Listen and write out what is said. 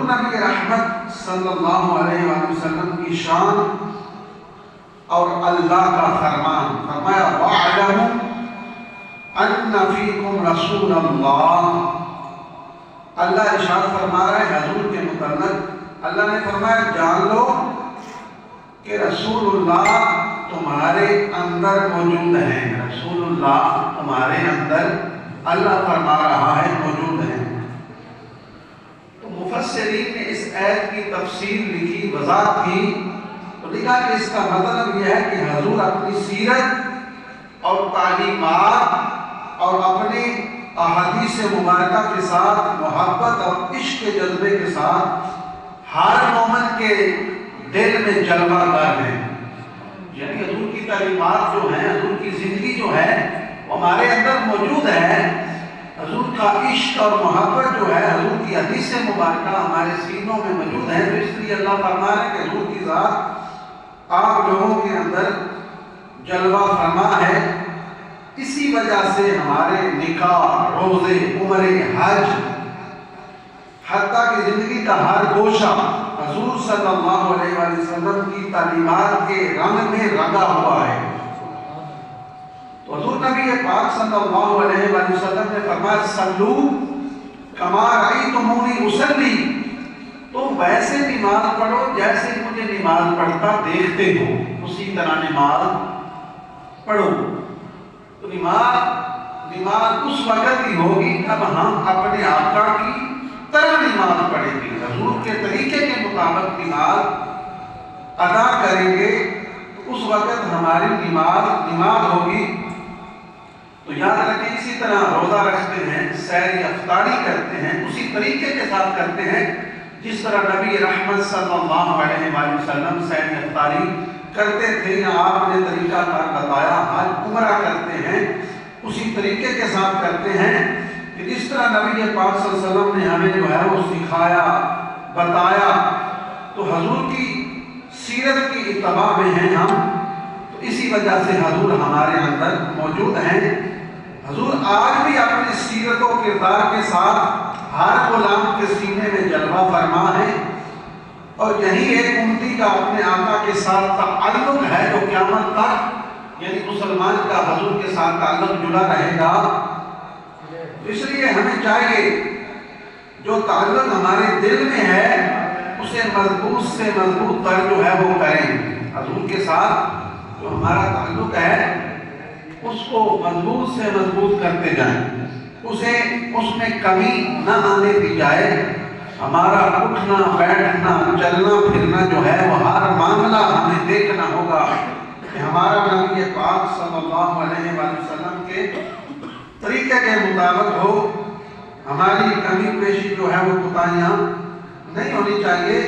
نبی رحمت صلی اللہ علیہ وآلہ وسلم کی شان اور اللہ کا فرمان، فرمایا وَاعْلَمُوا أَنَّ فِيكُمْ رَسُولَ اللَّهِ۔ اللہ ارشاد فرما رہا ہے حضور کے متعلق، اللہ نے فرمایا جان لو کہ رسول اللہ تمہارے اندر موجود ہیں، رسول اللہ تمہارے اندر اللہ فرما رہا ہے موجود ہیں۔ تو مفسرین نے اس آیت کی تفسیر لکھی، وضاحت کی، تو لکھا کہ اس کا مطلب یہ ہے کہ حضور اپنی سیرت اور تعلیمات اور اپنے احادیث مبارکہ کے ساتھ محبت اور عشق کے جذبے کے ساتھ ہر مومن کے دل میں جلوہ گر ہیں۔ یعنی حضور کی تعلیمات جو ہیں، حضور کی زندگی جو ہے وہ ہمارے اندر موجود ہے، حضور کا عشق اور محبت جو ہے، حضور کی حدیث مبارکہ ہمارے سینوں میں موجود ہے۔ تو اس لیے اللہ فرما ہے کہ حضور کی ذات آپ لوگوں کے اندر جلوہ فرما ہے۔ اسی وجہ سے ہمارے نکاح، روزے، عمرے، حج، حتیٰ کہ زندگی کا ہر گوشہ حضور صلی اللہ علیہ وآلہ وسلم کی تعلیمات کے رنگ میں رنگا ہوا ہے۔ تو حضور نبی پاک صلی اللہ علیہ وآلہ وسلم نے فرمایا صلو کما رأیتمونی اصلی، تم ویسے نماز پڑھو جیسے مجھے نماز پڑھتا دیکھتے ہو، اسی طرح نماز پڑھو۔ تو نماز اس وقت ہی ہوگی اب ہم اپنے آقا کی طرح نماز پڑھیں گے، حضور کے طریقے کے مطابق نماز ادا کریں گے، تو اس وقت ہماری نماز ہوگی۔ تو یاد رکھیں اسی طرح روزہ رکھتے ہیں، سحری افطاری کرتے ہیں، اسی طریقے کے ساتھ کرتے ہیں جس طرح نبی رحمت صلی اللہ علیہ وآلہ وسلم سحری افطاری کرتے تھے، یا آپ نے طریقہ کار بتایا، حج عمرہ کرتے ہیں اسی طریقے کے ساتھ کرتے ہیں کہ جس طرح نبی پاک صلی اللہ علیہ وسلم نے ہمیں جو ہے وہ سکھایا، بتایا۔ تو حضور کی سیرت کی اتباع میں ہیں ہم، تو اسی وجہ سے حضور ہمارے اندر موجود ہیں۔ حضور آج بھی اپنے سیرت و کردار کے ساتھ ہر غلام کے سینے میں جلوہ فرما ہے، اور یہی ایک امتی کا اپنے آقا کے ساتھ تعلق ہے جو قیامت تک، یعنی مسلمان کا حضور کے ساتھ تعلق جڑا رہے گا۔ اس لیے ہمیں چاہیے جو تعلق ہمارے دل میں ہے اسے مضبوط سے مضبوط تر جو ہے وہ کریں، حضور کے ساتھ جو ہمارا تعلق ہے اس کو مضبوط سے مضبوط کرتے جائیں، اسے اس میں کمی نہ آنے دی جائے۔ ہمارا اٹھنا بیٹھنا چلنا پھرنا جو ہے وہ ہر معاملہ ہمیں دیکھنا ہوگا کہ ہمارا نبی پاک صلی اللہ علیہ وآلہ وسلم کے طریقے کے مطابق ہو، ہماری کمی پیشی جو ہے وہ کوتاہیاں نہیں ہونی چاہیے۔